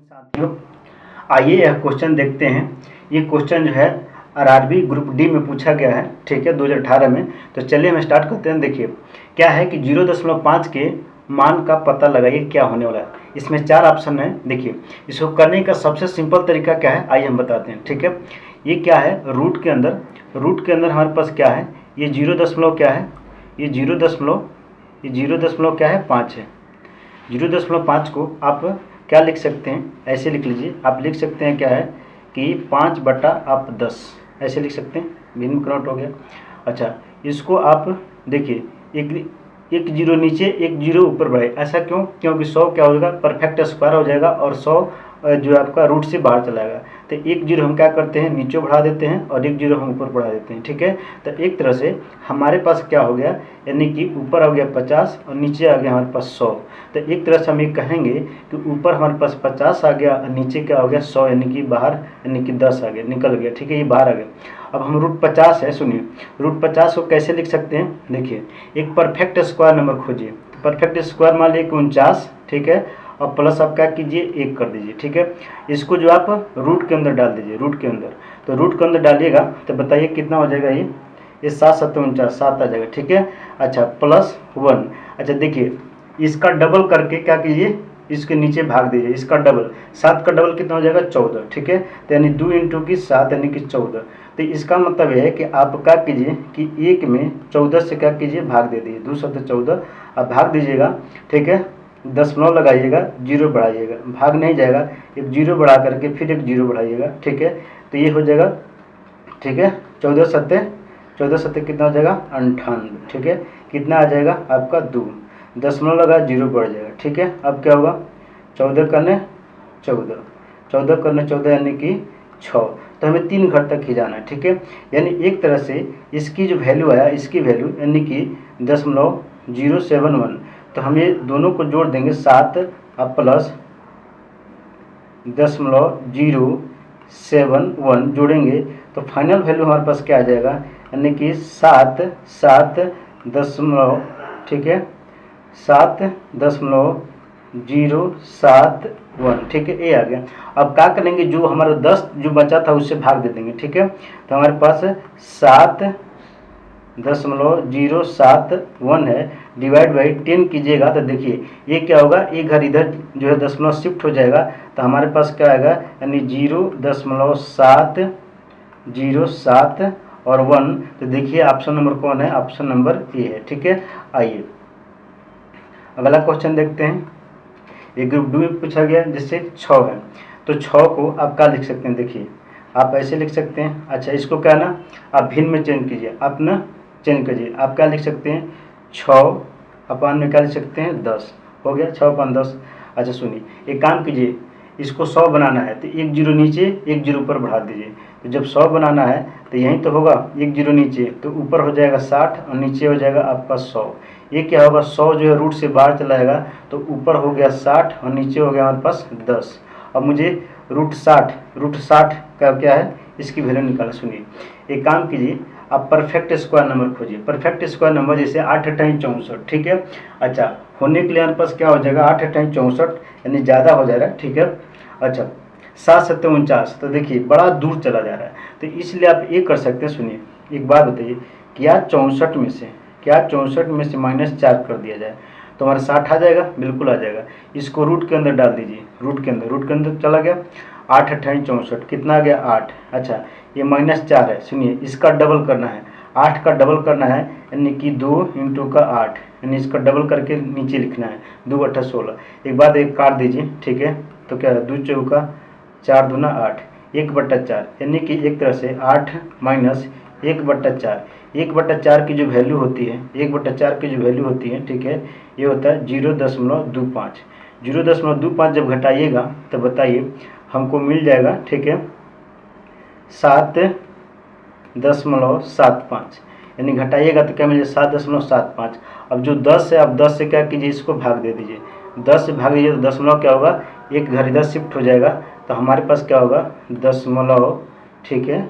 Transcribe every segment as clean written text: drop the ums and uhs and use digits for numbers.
साथियों, आइए यह क्वेश्चन देखते हैं। ये क्वेश्चन जो है आरआरबी ग्रुप डी में पूछा गया है, ठीक है, 2018 में। तो चलिए हम स्टार्ट करते हैं। देखिए क्या है कि 0.5 के मान का पता लगाइए क्या होने वाला है। इसमें 4 ऑप्शन है। देखिए इसको करने का सबसे सिंपल तरीका क्या है आइए हम बताते हैं, ठीक है। ये क्या है, रूट के अंदर हमारे पास क्या है, ये 0 क्या है, ये 0 क्या है 5 है। 0.5 को आप क्या लिख सकते हैं, ऐसे लिख लीजिए। आप लिख सकते हैं क्या है कि 5/10 ऐसे लिख सकते हैं। भिन्न कनोट हो गया। अच्छा, इसको आप देखिए एक जीरो नीचे एक जीरो ऊपर बढ़े। ऐसा क्यों? क्योंकि 100 क्या हो जाएगा, परफेक्ट स्क्वायर हो जाएगा और 100 जो है आपका रूट से बाहर चला जाएगा। तो एक जीरो हम क्या करते हैं, नीचे बढ़ा देते हैं और एक जीरो हम ऊपर बढ़ा देते हैं, ठीक है। तो एक तरह से हमारे पास क्या हो गया, यानी कि ऊपर आ गया 50 और नीचे आ गया हमारे पास 100। तो एक तरह से हम ये कहेंगे कि ऊपर हमारे पास 50 आ गया और नीचे क्या हो गया 100, यानी कि बाहर, यानी कि 10 आ गया, निकल गया, ठीक है, ये बाहर आ गया। अब हम रूट 50 है, सुनिए, रूट 50 को कैसे लिख सकते हैं। देखिए एक परफेक्ट स्क्वायर नंबर खोजिए। तो परफेक्ट स्क्वायर मान लीजिए 49, ठीक है, और प्लस आप क्या कीजिए 1 कर दीजिए, ठीक है। इसको जो आप रूट के अंदर डाल दीजिए, रूट के अंदर। तो रूट के अंदर डालिएगा तो बताइए कितना हो जाएगा, ये 7 7 49, 7 आ जाएगा, ठीक है। अच्छा +1। अच्छा देखिए इसका डबल करके क्या कीजिए, इसके नीचे भाग दीजिए, इसका डबल, 7 का डबल कितना हो जाएगा 14, ठीक है। तो यानी 2 × 7 यानी कि 14। तो इसका मतलब है कि आप क्या कीजिए कि 1 में 14 से क्या कीजिए भाग दे दीजिए, 2 7 14 आप भाग दीजिएगा, ठीक है। दशमलव लगाइएगा, जीरो बढ़ाइएगा, भाग नहीं जाएगा, एक जीरो बढ़ा करके फिर एक जीरो बढ़ाइएगा, ठीक है। तो ये हो जाएगा, ठीक है, 14 सत्ते कितना हो जाएगा 98, ठीक है। कितना आ जाएगा आपका 2, दशमलव लगा जीरो बढ़ जाएगा, ठीक है। अब क्या होगा 14 करने 14 यानी कि 6। तो हमें 3 घर तक ही जाना है, ठीक है। यानी एक तरह से इसकी जो वैल्यू आया, इसकी वैल्यू यानी कि 0.071। तो हम ये दोनों को जोड़ देंगे, 7 और प्लस 0.071 जोड़ेंगे तो फाइनल वैल्यू हमारे पास क्या आ जाएगा, यानी कि 7.7, ठीक है, 7.071, ठीक है, ये आ गया। अब क्या करेंगे, जो हमारा 10 जो बचा था उससे भाग दे देंगे, ठीक है। तो हमारे पास 7.071 है, डिवाइड बाई 10 कीजिएगा तो देखिए ये क्या होगा, एक घर इधर जो है दशमलव शिफ्ट हो जाएगा। तो हमारे पास क्या आएगा, यानी 0.707 और 1। तो देखिए ऑप्शन नंबर कौन है, ऑप्शन नंबर ए है, ठीक है। आइए अगला क्वेश्चन देखते हैं। ये ग्रुप डी में पूछा गया जिससे 6 है। तो 6 को आप क्या लिख सकते हैं, देखिए आप ऐसे लिख सकते हैं। अच्छा इसको क्या ना आप भिन्न में चेंज कीजिए, आप ना चेंज कीजिए। आप क्या लिख सकते हैं, 6 अपान में क्या लिख सकते हैं 10, हो गया 6/10। अच्छा सुनिए एक काम कीजिए, इसको 100 बनाना है तो एक जीरो नीचे एक जीरो ऊपर बढ़ा दीजिए। तो जब 100 बनाना है तो यहीं तो होगा, एक जीरो नीचे तो ऊपर हो जाएगा 60 और नीचे हो जाएगा आपका 100। ये क्या होगा, 100 जो है रूट से बाहर चला जाएगा तो ऊपर हो गया 60 और नीचे हो गया हमारे पास 10। अब मुझे रूट 60 का क्या है, इसकी वैल्यू निकाला। सुनिए एक काम कीजिए, आप परफेक्ट स्क्वायर नंबर खोजिए। परफेक्ट स्क्वायर नंबर जैसे 8 × 64, ठीक है। अच्छा होने के लिए हमारे पास क्या हो जाएगा, 8 × 64 यानी ज़्यादा हो जाएगा, ठीक है। अच्छा 7 7 49, तो देखिए बड़ा दूर चला जा रहा है। तो इसलिए आप ये कर सकते हैं। सुनिए एक बात बताइए, क्या 64 में से -4 कर दिया जाए तो हमारा 60 आ जाएगा, बिल्कुल आ जाएगा। इसको रूट के अंदर डाल दीजिए, रूट के अंदर चला गया, 8 × 64 कितना आ गया 8। अच्छा ये -4 है, सुनिए इसका डबल करना है, 8 का डबल करना है, यानी कि 2 × 8, यानी इसका डबल करके नीचे लिखना है, 2 × 8 16। एक बात एक काट दीजिए, ठीक है। तो क्या है 2 × 4 × 8, 1/4, यानी कि एक तरह से 8 - 1/4। 1/4 की जो वैल्यू होती है, 1/4 की जो वैल्यू होती है, ठीक है, ये होता है 0.25। 0.25 जब घटाइएगा तो बताइए हमको मिल जाएगा, ठीक है, 7.75, यानी घटाइएगा तो क्या मिलेगा 7.75। अब जो 10 है, अब 10 से क्या कीजिए, इसको भाग दे दीजिए, 10 से भाग दीजिए तो दशमलव क्या होगा, एक घर इधर शिफ्ट हो जाएगा। तो हमारे पास क्या होगा दशमलव, ठीक है,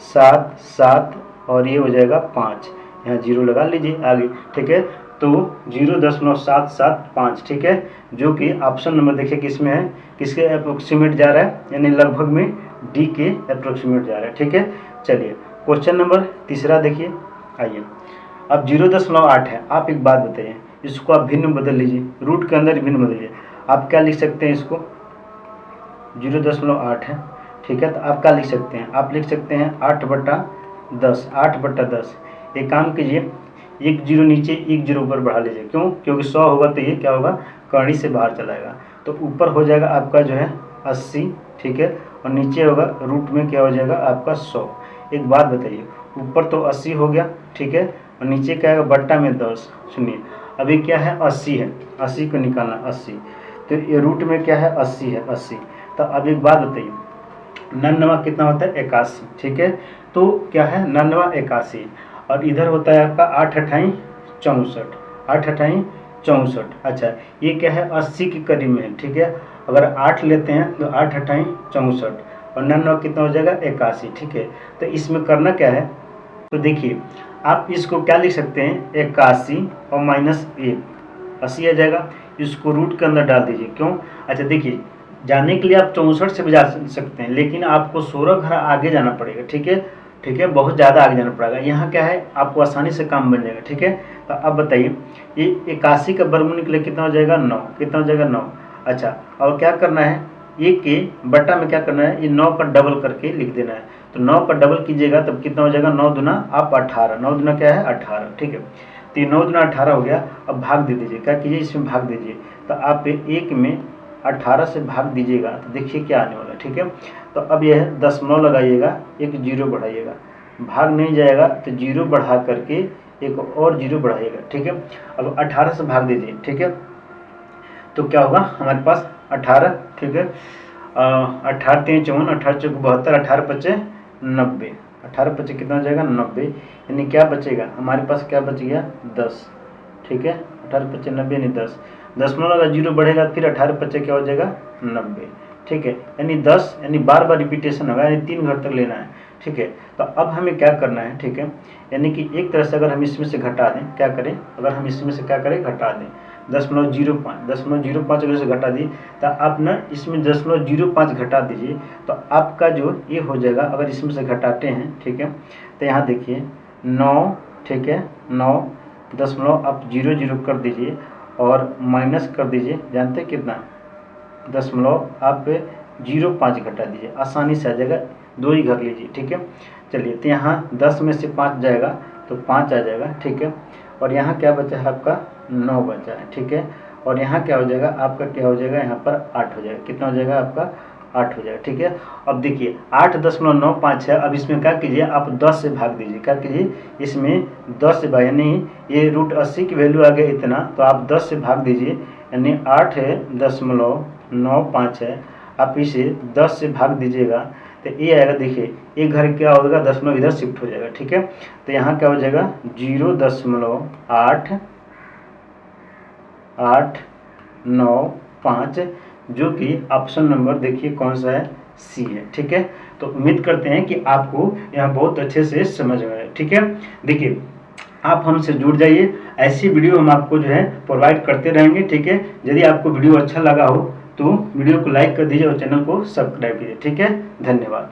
7 7 और ये हो जाएगा 5, यहाँ जीरो लगा लीजिए आगे, ठीक है। तो 0.775, ठीक है, जो कि ऑप्शन नंबर देखिए किसमें है, किसके अप्रोक्सीमेट जा रहा है, यानी लगभग में डी के अप्रोक्सीमेट जा रहा है, ठीक है। चलिए क्वेश्चन नंबर तीसरा देखिए, आइए। अब 0.8 है, आप एक बात बताइए, इसको आप भिन्न बदल लीजिए, रूट के अंदर भिन्न बदलिए। आप क्या लिख सकते हैं, इसको 0.8 है, ठीक है, तो आप क्या लिख सकते हैं, आप लिख सकते हैं 8/10, 8/10। एक काम कीजिए, एक जीरो नीचे एक जीरो ऊपर बढ़ा लीजिए, क्यों, क्योंकि 100 होगा तो ये क्या होगा, कड़ी से बाहर चलाएगा, तो ऊपर हो जाएगा आपका जो है 80, ठीक है, और नीचे होगा रूट में क्या हो जाएगा आपका 100। एक बात बताइए, ऊपर तो 80 हो गया, ठीक है, और नीचे क्या है बट्टा में 10। सुनिए, अभी क्या है 80 है, 80 को निकालना 80, तो ये रूट में क्या है 80 है, 80। तो अब एक बात बताइए, 99 कितना होता है 81, ठीक है, तो क्या है 99 81, और इधर होता है आपका 8×8 64, 8×8 64। अच्छा, ये क्या है 80 के करीब में, ठीक है, अगर 8 लेते हैं तो 8×8 64, और 99 कितना हो जाएगा 81, ठीक है। तो इसमें करना क्या है, तो देखिए आप इसको क्या लिख सकते हैं, 81 और -1, 80 आ जाएगा, इसको रूट के अंदर डाल दीजिए, क्यों। अच्छा देखिए, जाने के लिए आप 64 से भी जा सकते हैं, लेकिन आपको 16 घर आगे जाना पड़ेगा, ठीक है, ठीक है, बहुत ज़्यादा आगे जाना पड़ेगा। यहाँ क्या है आपको आसानी से काम बन जाएगा, ठीक है। तो अब बताइए, ये 81 का वर्गमूल निकले कितना हो जाएगा 9, कितना हो जाएगा 9। अच्छा, और क्या करना है, एक के बट्टा में क्या करना है, ये 9 का डबल करके लिख देना है, तो 9 का डबल कीजिएगा तब कितना हो जाएगा, 9 दूना आप 18, 9 दूना क्या है 18, ठीक है। तो ये 9 दूना 18 हो गया। अब भाग दे दीजिए, क्या कीजिए इसमें भाग दीजिए, तो आप एक में 18 से भाग दीजिएगा तो देखिए क्या आने वाला, ठीक है। तो अब यह 10 लगाइएगा, एक जीरो बढ़ाइएगा, भाग नहीं जाएगा तो जीरो बढ़ा करके एक और जीरो बढ़ाइएगा, ठीक है। अब 18 से भाग दीजिए, ठीक है, तो क्या होगा हमारे पास 18, ठीक है, 18 3 54, 18 4 72, 18 5 90, 18 5 कितना हो जाएगा 90, यानी क्या बचेगा हमारे पास, क्या बच गया 10, ठीक है, 18 5 90 यानी 10, 10 का जीरो बढ़ेगा, फिर 18 5 क्या हो जाएगा 90, ठीक है, यानी 10, यानी बार बार रिपीटेशन होगा, यानी 3 घर तक लेना है, ठीक है। तो अब हमें क्या करना है, ठीक है, यानी कि एक तरह से अगर हम इसमें से घटा दें, क्या करें, अगर हम इसमें से क्या करें घटा दें 10.05 अगर से घटा दी, तो आप ना इसमें 10.05 घटा दीजिए, तो आपका जो ये हो जाएगा, अगर इसमें से घटाते हैं, ठीक है, तो यहाँ देखिए 9, ठीक है, 9 दशमलव आप 0 कर दीजिए और माइनस कर दीजिए, जानते कितना 0.05 घटा दीजिए, आसानी से आ जाएगा, 2 ही घर लीजिए, ठीक है। चलिए, तो यहाँ 10 में से 5 जाएगा तो 5 आ जाएगा, ठीक है, और यहाँ क्या बचा है आपका 9 बचा है, ठीक है, और यहाँ क्या हो जाएगा आपका, क्या हो जाएगा यहाँ पर 8 हो जाएगा, कितना हो जाएगा आपका 8 हो जाएगा, ठीक है। अब देखिए 8.95 है, अब इसमें क्या कीजिए आप 10 से भाग दीजिए, क्या कीजिए इसमें 10 से भाग, यानी ये √80 की वैल्यू आ गया इतना, तो आप 10 से भाग दीजिए, यानी 8.95 है, आप इसे 10 से भाग दीजिएगा तो ये आएगा, देखिए एक घर क्या होगा दशमलव इधर शिफ्ट हो जाएगा, ठीक है। तो यहाँ क्या हो जाएगा 0.8895, जो कि ऑप्शन नंबर देखिए कौन सा है, सी है, ठीक है। तो उम्मीद करते हैं कि आपको यहाँ बहुत अच्छे से समझ में आए, ठीक है। देखिए आप हमसे जुड़ जाइए, ऐसी वीडियो हम आपको जो है प्रोवाइड करते रहेंगे, ठीक है। यदि आपको वीडियो अच्छा लगा हो तो वीडियो को लाइक कर दीजिए और चैनल को सब्सक्राइब कीजिए, ठीक है। धन्यवाद।